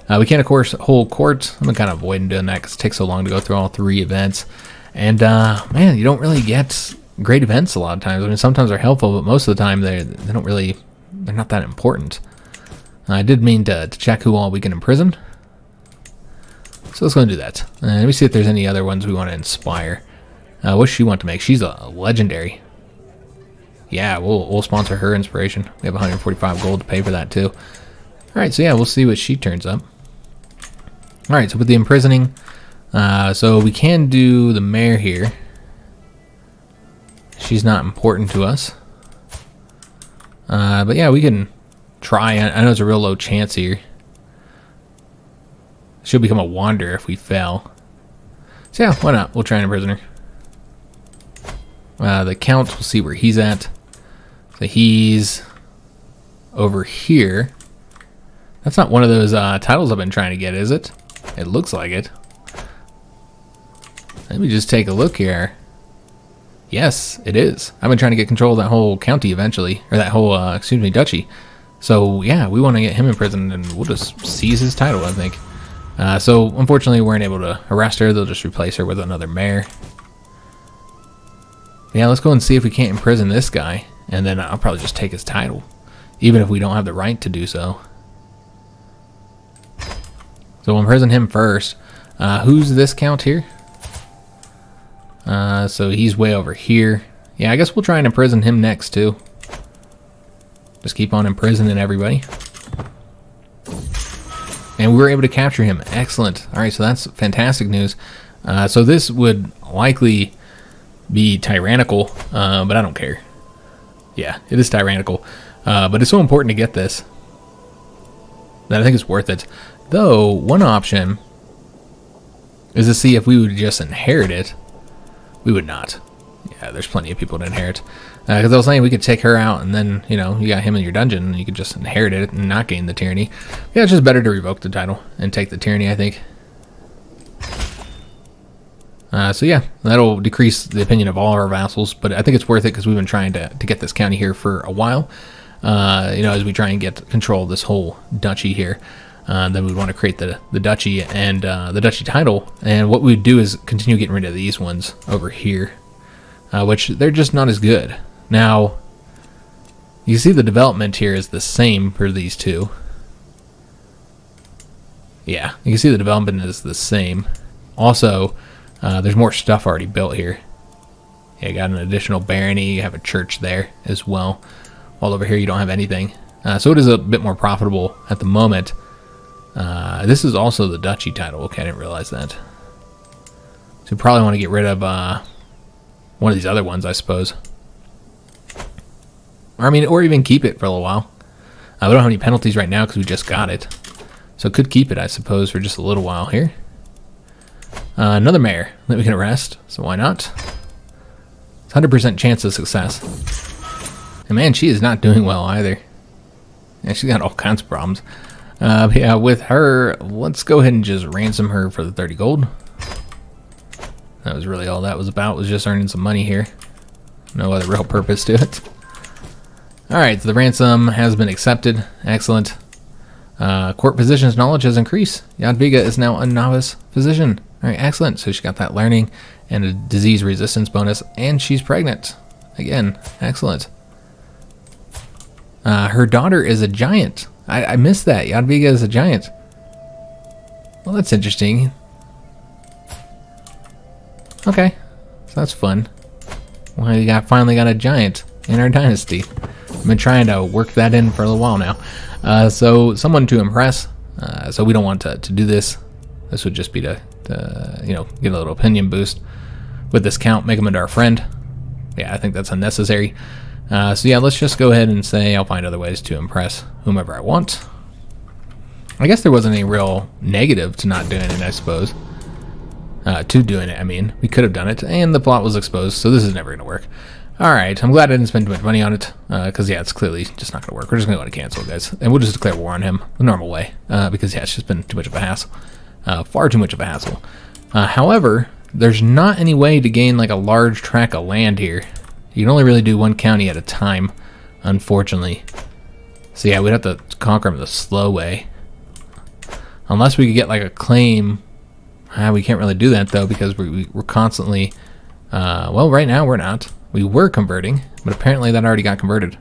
We can, of course, hold court. I'm kind of avoiding doing that because it takes so long to go through all 3 events. And, man, you don't really get great events a lot of times. I mean, sometimes they're helpful, but most of the time they don't really, they're not that important. I did mean to check who all we can imprison. So let's go and do that. Let me see if there's any other ones we want to inspire. What does she want to make? She's a legendary. Yeah, we'll sponsor her inspiration. We have 145 gold to pay for that too. All right, so yeah, we'll see what she turns up. All right, so with the imprisoning, so we can do the mayor here. She's not important to us. But yeah, we can try. I know it's a real low chance here. She'll become a wanderer if we fail. So yeah, why not? We'll try and imprison her. The count, we'll see where he's at. So he's over here. That's not one of those titles I've been trying to get, is it? It looks like it. Let me just take a look here. Yes, it is. I've been trying to get control of that whole county eventually, or that whole, excuse me, duchy. So yeah, we want to get him imprisoned, and we'll just seize his title, I think. So unfortunately, we weren't able to arrest her. They'll just replace her with another mayor. Yeah, let's go and see if we can't imprison this guy, and then I'll probably just take his title, even if we don't have the right to do so. So we'll imprison him first. Who's this count here? So he's way over here. Yeah, I guess we'll try and imprison him next too. Just keep on imprisoning everybody. And we were able to capture him. Excellent. All right, so that's fantastic news. So this would likely be tyrannical, but I don't care. Yeah, it is tyrannical. But it's so important to get this that I think it's worth it. Though, one option is to see if we would just inherit it. We would not. Yeah, there's plenty of people to inherit. Because I was saying we could take her out, and then, you know, you got him in your dungeon, and you could just inherit it and not gain the tyranny. Yeah, it's just better to revoke the title and take the tyranny, I think. So yeah, that'll decrease the opinion of all our vassals, but I think it's worth it because we've been trying to get this county here for a while. You know, as we try and get control of this whole duchy here. Then we'd want to create the duchy and the duchy title, and what we'd do is continue getting rid of these ones over here, which they're just not as good. Now, you see the development here is the same for these two. Yeah, you can see the development is the same. Also, there's more stuff already built here. Yeah, you got an additional barony, you have a church there as well. While over here you don't have anything. So it is a bit more profitable at the moment. This is also the duchy title. Okay, I didn't realize that. So we probably want to get rid of one of these other ones, I suppose. Or, I mean, or even keep it for a little while. We don't have any penalties right now because we just got it. So could keep it, I suppose, for just a little while here. Another mayor that we can arrest, so why not? It's 100% chance of success. And man, she is not doing well either. Yeah, she's got all kinds of problems. Yeah, with her, let's go ahead and just ransom her for the 30 gold. That was really all that was about, was just earning some money here. No other real purpose to it. Alright, so the ransom has been accepted. Excellent. Court physician's knowledge has increased. Jadwiga is now a novice physician. Alright, excellent. So she got that learning and a disease resistance bonus, and she's pregnant. Again, excellent. Her daughter is a giant. I missed that. Jadwiga is a giant. Well, that's interesting. Okay, so that's fun. Well, you finally got a giant in our dynasty. I've been trying to work that in for a little while now. So someone to impress. So we don't want to do this. This would just be to you know, get a little opinion boost with this count, make him into our friend. Yeah, I think that's unnecessary. So yeah, let's just go ahead and say I'll find other ways to impress whomever I want. I guess there wasn't any real negative to not doing it, I suppose. To doing it, I mean. We could have done it, and the plot was exposed, so this is never going to work. Alright, I'm glad I didn't spend too much money on it, because yeah, it's clearly just not going to work. We're just going to go to cancel, guys, and we'll just declare war on him the normal way, because yeah, it's just been too much of a hassle. Far too much of a hassle. However, there's not any way to gain like a large tract of land here. You can only really do one county at a time, unfortunately. So yeah, we'd have to conquer them the slow way. Unless we could get like a claim. We can't really do that though, because we're constantly, well, right now we're not. We were converting, but apparently that already got converted.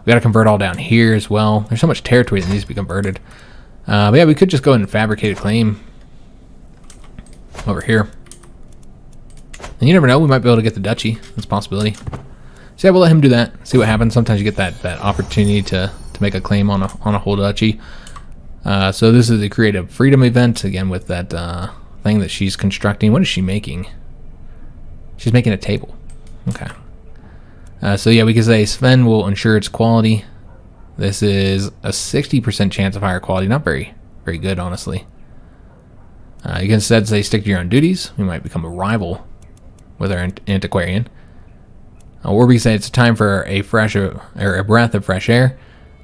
We got to convert all down here as well. There's so much territory that needs to be converted. But yeah, we could just go ahead and fabricate a claim over here. And you never know, we might be able to get the duchy. That's a possibility. So yeah, we'll let him do that. See what happens. Sometimes you get that opportunity to make a claim on a whole duchy. So this is the Creative Freedom event, again, with that thing that she's constructing. What is she making? She's making a table. Okay. So yeah, we can say Sven will ensure its quality. This is a 60% chance of higher quality. Not very good, honestly. You can instead say stick to your own duties. We might become a rival with our antiquarian. Or we say it's time for a breath of fresh air.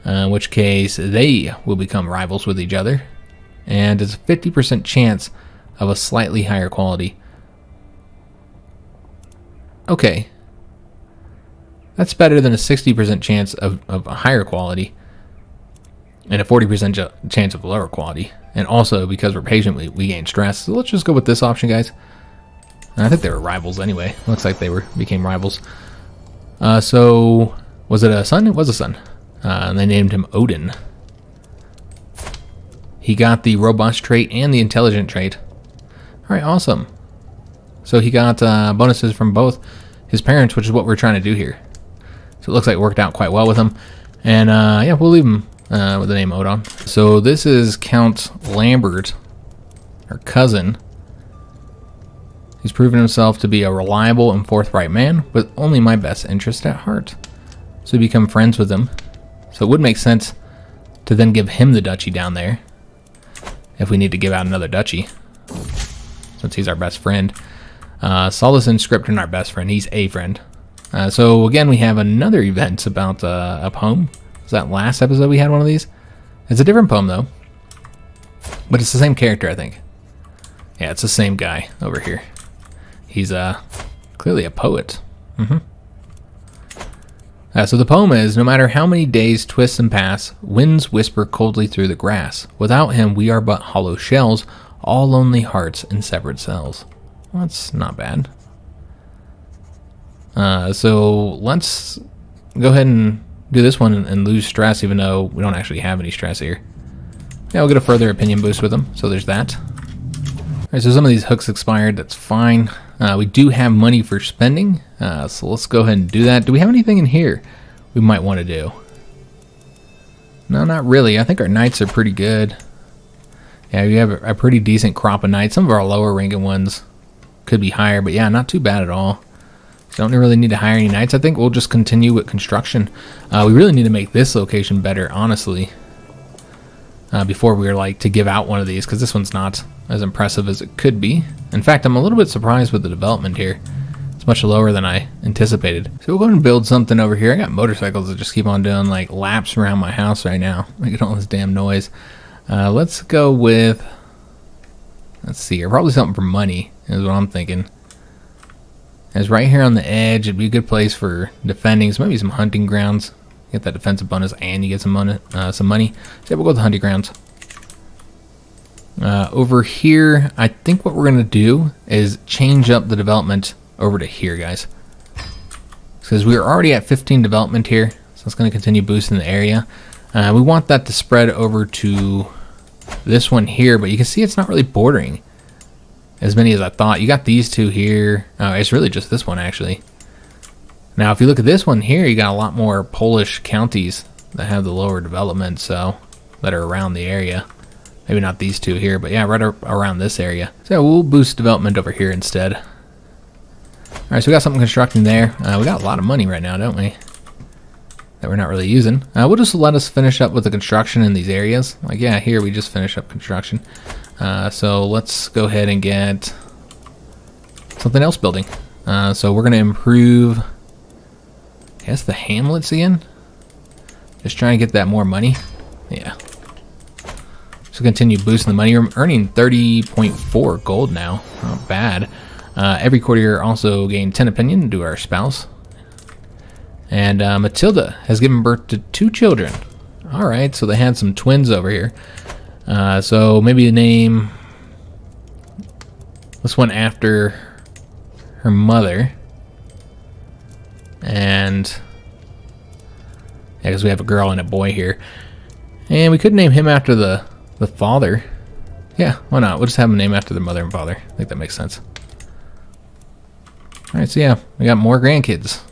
In which case they will become rivals with each other. And it's a 50% chance of a slightly higher quality. Okay. That's better than a 60% chance of a higher quality and a 40% chance of lower quality. And also, because we're patient, we gain stress. So let's just go with this option, guys. And I think they were rivals anyway. Looks like they became rivals. So, was it a son? It was a son. And they named him Odin. He got the robust trait and the intelligent trait. Alright, awesome. So he got bonuses from both his parents, which is what we're trying to do here. So it looks like it worked out quite well with him. And yeah, we'll leave him with the name Odin. So this is Count Lambert, our cousin. He's proven himself to be a reliable and forthright man, with only my best interest at heart. So we become friends with him. So it would make sense to then give him the duchy down there, if we need to give out another duchy, since he's our best friend. Saw this inscription, our best friend. He's a friend. So again, we have another event about a poem. Was that last episode we had one of these? It's a different poem though, but it's the same character, I think. Yeah, it's the same guy over here. He's clearly a poet. So the poem is, no matter how many days twist and pass, winds whisper coldly through the grass. Without him we are but hollow shells, all lonely hearts and severed cells. Well, that's not bad. So let's go ahead and do this one and lose stress, even though we don't actually have any stress here. Yeah, we'll get a further opinion boost with them, so there's that. Alright, so some of these hooks expired, that's fine. We do have money for spending, so let's go ahead and do that. Do we have anything in here we might want to do? No, not really. I think our knights are pretty good. Yeah, we have a pretty decent crop of knights. Some of our lower ranking ones could be higher, but yeah, not too bad at all. So don't really need to hire any knights. I think we'll just continue with construction. We really need to make this location better, honestly, before we were like to give out one of these, because this one's not as impressive as it could be. In fact, I'm a little bit surprised with the development here. It's much lower than I anticipated. So we'll go ahead and build something over here. I got motorcycles that just keep on doing like laps around my house right now, making all this damn noise. Let's go with, let's see here, probably something for money is what I'm thinking. It's right here on the edge. It'd be a good place for defending. So maybe some hunting grounds. Get that defensive bonus and you get some money. So yeah, we'll go with the hunting grounds. Over here, I think what we're going to do is change up the development over to here, guys. Because we're already at 15 development here. So it's going to continue boosting the area. We want that to spread over to this one here. But you can see it's not really bordering as many as I thought. You got these two here. It's really just this one, actually. Now, if you look at this one here, you got a lot more Polish counties that have the lower development, so that are around the area. Maybe not these two here, but yeah, right around this area. So we'll boost development over here instead. All right, so we got something constructing there. We got a lot of money right now, don't we? That we're not really using. We'll just let us finish up with the construction in these areas. Like, yeah, here we just finished up construction. So let's go ahead and get something else building. So we're going to improve, I guess, the hamlets again. Just trying to get that more money. Yeah. So continue boosting the money. We're earning 30.4 gold now. Not bad. Every courtier also gained 10 opinion to our spouse. And Matilda has given birth to 2 children. Alright, so they had some twins over here. So maybe name this one after her mother. And yeah, because we have a girl and a boy here. And we could name him after the father. Yeah, why not? We'll just have him name after the mother and father. I think that makes sense. Alright, so yeah, we got more grandkids.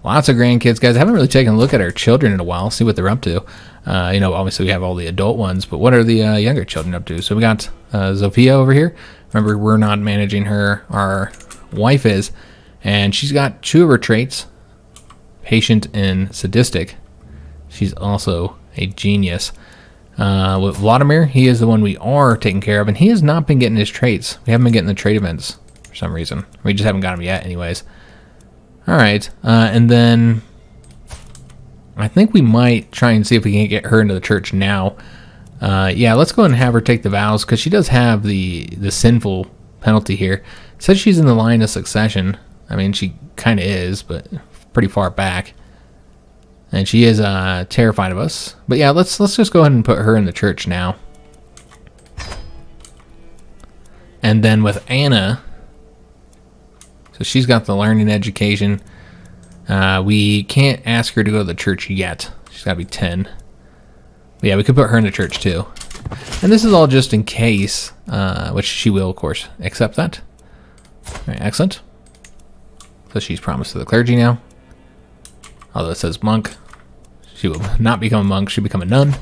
Lots of grandkids, guys. I haven't really taken a look at our children in a while, see what they're up to. You know, obviously we have all the adult ones, but what are the younger children up to? So we got Zofia over here. Remember, we're not managing her. Our wife is. And she's got 2 of her traits. Patient and sadistic. She's also a genius. With Vladimir, he is the one we are taking care of, and he has not been getting his traits. We haven't been getting the trait events for some reason. We just haven't got them yet anyways. Alright, and then I think we might try and see if we can get her into the church now. Yeah, let's go ahead and have her take the vows, because she does have the sinful penalty here. It says she's in the line of succession. I mean, she kind of is, but pretty far back. And she is terrified of us. But yeah, let's just go ahead and put her in the church now. And then with Anna, so she's got the learning education. We can't ask her to go to the church yet. She's got to be 10. But yeah, we could put her in the church too. And this is all just in case, which she will, of course, accept that. All right, excellent. So she's promised to the clergy now. Although it says monk. She will not become a monk, she'll become a nun.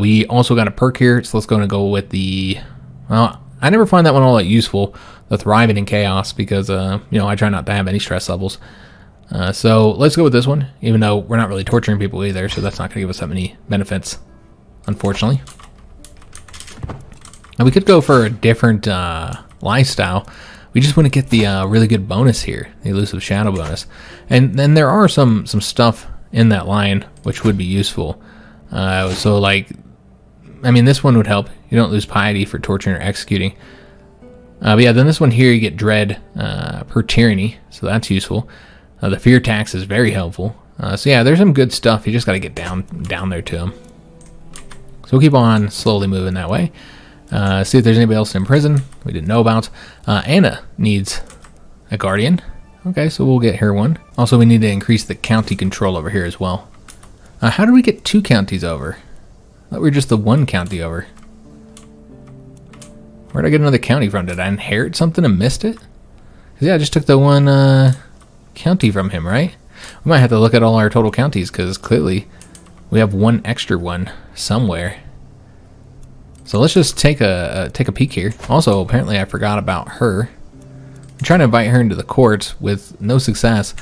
We also got a perk here, so let's go with the... Well, I never find that one all that useful, the Thriving in Chaos, because, you know, I try not to have any stress levels. So let's go with this one, even though we're not really torturing people either, so that's not going to give us that many benefits, unfortunately. And we could go for a different lifestyle. We just want to get the really good bonus here, the Elusive Shadow bonus. And then there are some stuff in that line which would be useful. So like, I mean, this one would help. You don't lose piety for torturing or executing. But yeah, then this one here, you get dread per tyranny, so that's useful. The fear tax is very helpful. So yeah, there's some good stuff. You just got to get down there to them. So we'll keep on slowly moving that way. See if there's anybody else in prison we didn't know about. Anna needs a guardian. Okay, so we'll get her one. Also, we need to increase the county control over here as well. How did we get 2 counties over? I thought we were just the 1 county over. Where did I get another county from? Did I inherit something and missed it? 'Cause yeah, I just took the 1 county from him, right? We might have to look at all our total counties, because clearly we have 1 extra one somewhere. So let's just take a peek here. Also, apparently I forgot about her. I'm trying to invite her into the court with no success.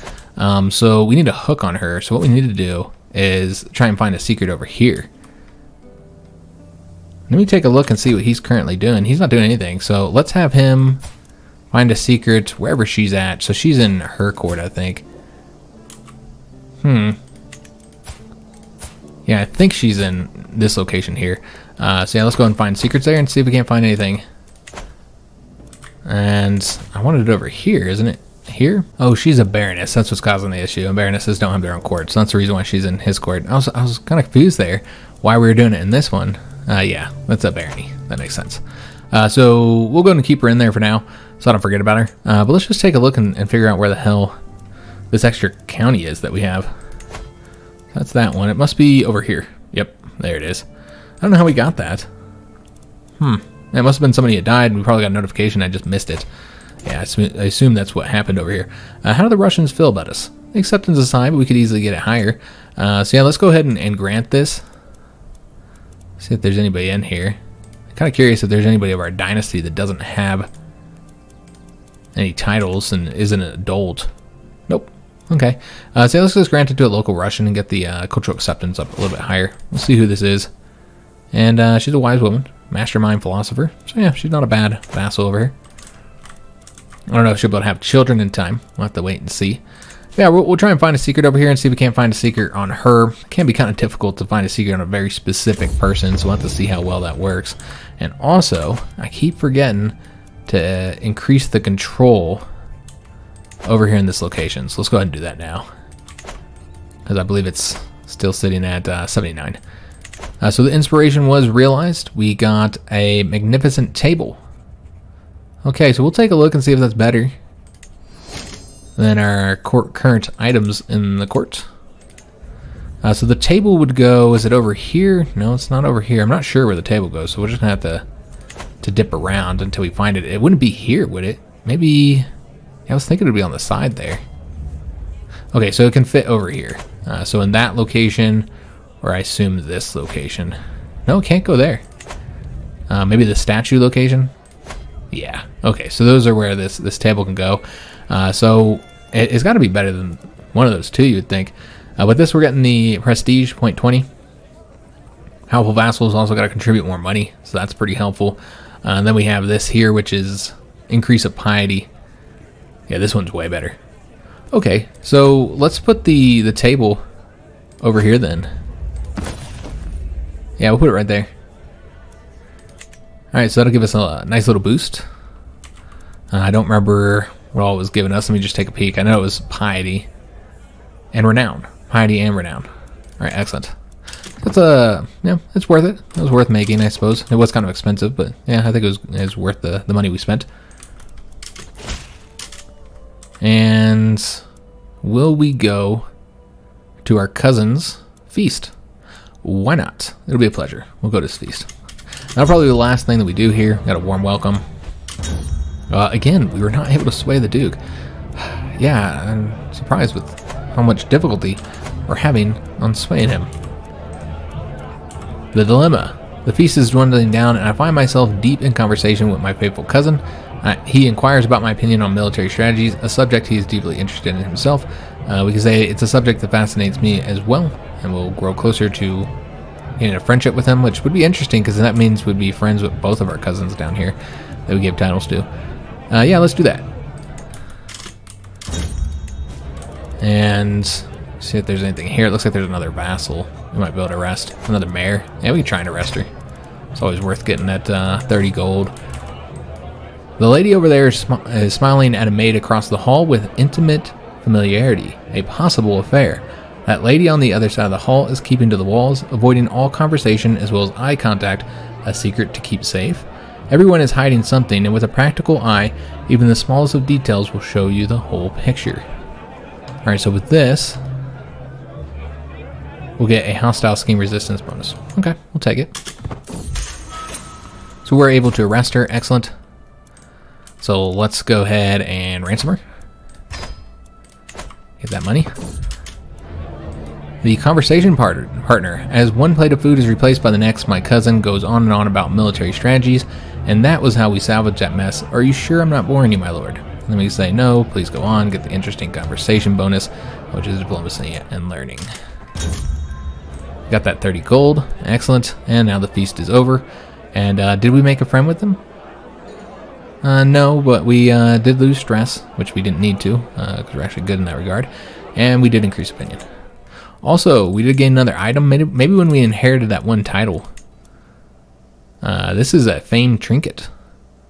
So we need a hook on her. So what we need to do is try and find a secret over here. Let me take a look and see what he's currently doing. He's not doing anything. So let's have him find a secret wherever she's at. So she's in her court, I think. Yeah, I think she's in this location here. So yeah, let's go and find secrets there and see if we can't find anything. And I wanted it over here, isn't it? Here? Oh, she's a baroness. That's what's causing the issue. And baronesses don't have their own court, so that's the reason why she's in his court. I was kind of confused there why we were doing it in this one. Yeah, that's a barony. That makes sense. So we'll go and keep her in there for now, so I don't forget about her. But let's just take a look and figure out where the hell this extra county is that we have. That's that one. It must be over here. Yep, there it is. I don't know how we got that. It must have been somebody that died. We probably got a notification. I just missed it. Yeah, I assume that's what happened over here. How do the Russians feel about us? Acceptance aside, but we could easily get it higher. So yeah, let's go ahead and grant this. See if there's anybody in here. I'm kind of curious if there's anybody of our dynasty that doesn't have any titles and isn't an adult. Nope. Okay. So yeah, let's just grant it to a local Russian and get the cultural acceptance up a little bit higher. We'll see who this is. And she's a wise woman. Mastermind philosopher. So yeah, she's not a bad vassal over here. I don't know if she'll be able to have children in time. We'll have to wait and see. Yeah, we'll try and find a secret over here and see if we can't find a secret on her. It can be kind of difficult to find a secret on a very specific person, so we'll have to see how well that works. And also, I keep forgetting to increase the control over here in this location. So let's go ahead and do that now. because I believe it's still sitting at 79. So the inspiration was realized. We got a magnificent table. Okay, so we'll take a look and see if that's better than our current items in the court. So the table would go, is it over here? No, it's not over here. I'm not sure where the table goes, so we're just going to have to dip around until we find it. It wouldn't be here, would it? Maybe, yeah, I was thinking it would be on the side there. Okay, so it can fit over here. So in that location, or I assume this location. No, it can't go there. Maybe the statue location? Yeah. Okay, so those are where this table can go. So it's got to be better than one of those two, you would think. With this, we're getting the prestige, 0.20. Helpful vassals also got to contribute more money, so that's pretty helpful. And then we have this here, which is increase of piety. Yeah, this one's way better. Okay, so let's put the table over here then. Yeah, we'll put it right there. Alright, so that'll give us a nice little boost. I don't remember what all it was giving us. Let me just take a peek. I know it was piety and renown. Piety and renown. Alright, excellent. That's yeah, it's worth it. It was worth making, I suppose. It was kind of expensive, but yeah, I think it was worth the money we spent. And will we go to our cousin's feast? Why not? It'll be a pleasure. We'll go to his feast. That'll probably be the last thing that we do here. Got a warm welcome. Again, we were not able to sway the Duke. Yeah, I'm surprised with how much difficulty we're having on swaying him. The dilemma. The feast is dwindling down, and I find myself deep in conversation with my faithful cousin. He inquires about my opinion on military strategies, a subject he is deeply interested in himself. We can say it's a subject that fascinates me as well, and we'll grow closer to getting a friendship with him, which would be interesting because that means we'd be friends with both of our cousins down here that we gave titles to. Yeah, let's do that. And see if there's anything here. It looks like there's another vassal. We might be able to arrest. Another mayor. Yeah, we can try and arrest her. It's always worth getting that 30 gold. The lady over there is smiling at a maid across the hall with intimate familiarity. A possible affair. That lady on the other side of the hall is keeping to the walls, avoiding all conversation as well as eye contact, a secret to keep safe. Everyone is hiding something, and with a practical eye, even the smallest of details will show you the whole picture. Alright, so with this, we'll get a hostile scheme resistance bonus. Okay, we'll take it. So we're able to arrest her. Excellent. So let's go ahead and ransom her. Get that money. The conversation partner. As one plate of food is replaced by the next, my cousin goes on and on about military strategies, and that was how we salvaged that mess. Are you sure I'm not boring you, my lord? Let me say no, please go on, get the interesting conversation bonus, which is diplomacy and learning. Got that 30 gold, excellent, and now the feast is over. And did we make a friend with them? No, but we did lose stress, which we didn't need to, because we're actually good in that regard, and we did increase opinion. Also, we did gain another item, maybe when we inherited that one title. This is a famed trinket.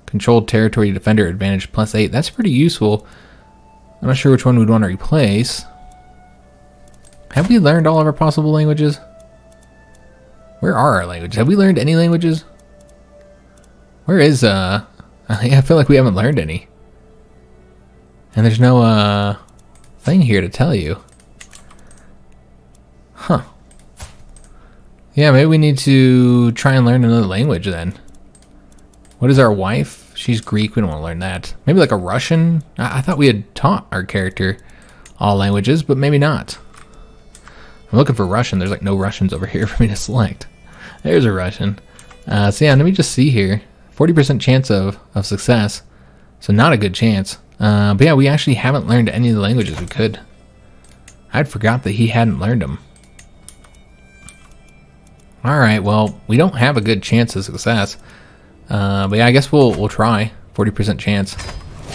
Controlled territory defender advantage +8. That's pretty useful. I'm not sure which one we'd want to replace. Have we learned all of our possible languages? Where are our languages? Have we learned any languages? Where is, I feel like we haven't learned any. And there's no, thing here to tell you. Huh. Yeah, maybe we need to try and learn another language then. What is our wife? She's Greek. We don't want to learn that. Maybe like a Russian? I thought we had taught our character all languages, but maybe not. I'm looking for Russian. There's like no Russians over here for me to select. There's a Russian. So yeah, let me just see here. 40% chance of success. So not a good chance. But yeah, we actually haven't learned any of the languages we could. I'd forgot that he hadn't learned them. Alright, well, we don't have a good chance of success. But yeah, I guess we'll try. 40% chance.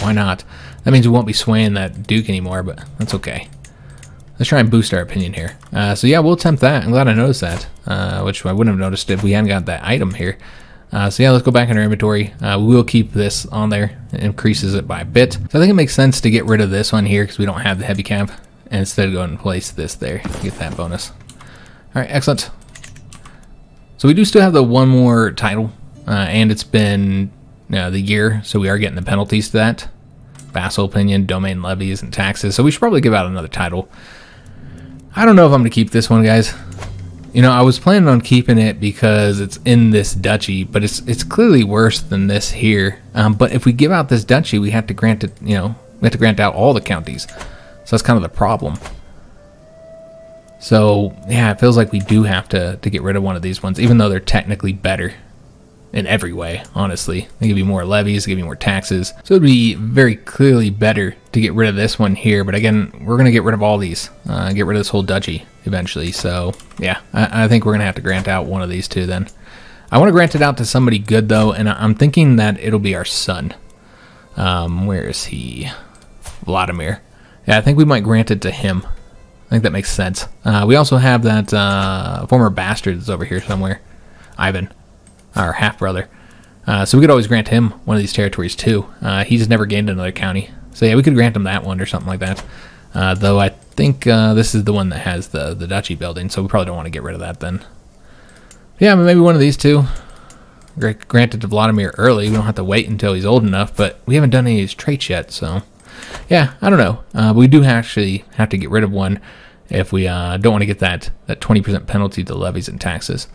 Why not? That means we won't be swaying that Duke anymore, but that's okay. Let's try and boost our opinion here. So yeah, we'll attempt that. I'm glad I noticed that, which I wouldn't have noticed if we hadn't got that item here. So yeah, let's go back in our inventory. We will keep this on there. It increases it by a bit. So I think it makes sense to get rid of this one here because we don't have the heavy cap and instead go and place this there to get that bonus. All right, excellent. So we do still have the one more title, and it's been the year, so we are getting the penalties to that. Vassal opinion, domain levies, and taxes. So we should probably give out another title. I don't know if I'm going to keep this one, guys. You know, I was planning on keeping it because it's in this duchy, but it's clearly worse than this here. But if we give out this duchy, we have to grant it, you know, we have to grant out all the counties. So that's kind of the problem. So, yeah, it feels like we do have to get rid of one of these ones, even though they're technically better in every way, honestly. They give you more levies, they give you more taxes. So it would be very clearly better to get rid of this one here. But again, we're going to get rid of all these, get rid of this whole duchy eventually. So, yeah, I think we're going to have to grant out one of these two then. I want to grant it out to somebody good, though, and I'm thinking that it'll be our son. Where is he? Vladimir. Yeah, I think we might grant it to him. I think that makes sense. We also have that former bastard that's over here somewhere. Ivan. Our half-brother. So we could always grant him one of these territories, too. He just never gained another county. So yeah, we could grant him that one or something like that. Though I think this is the one that has the duchy building, so we probably don't want to get rid of that then. Yeah, maybe one of these two. Granted to Vladimir early. We don't have to wait until he's old enough, but we haven't done any of his traits yet, so... Yeah, I don't know. We do actually have to get rid of one if we don't want to get that 20% penalty to levies and taxes.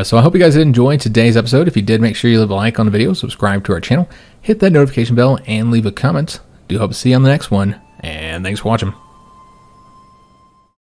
So I hope you guys did enjoy today's episode. If you did, make sure you leave a like on the video, subscribe to our channel, hit that notification bell, and leave a comment. Do hope to see you on the next one, and thanks for watching.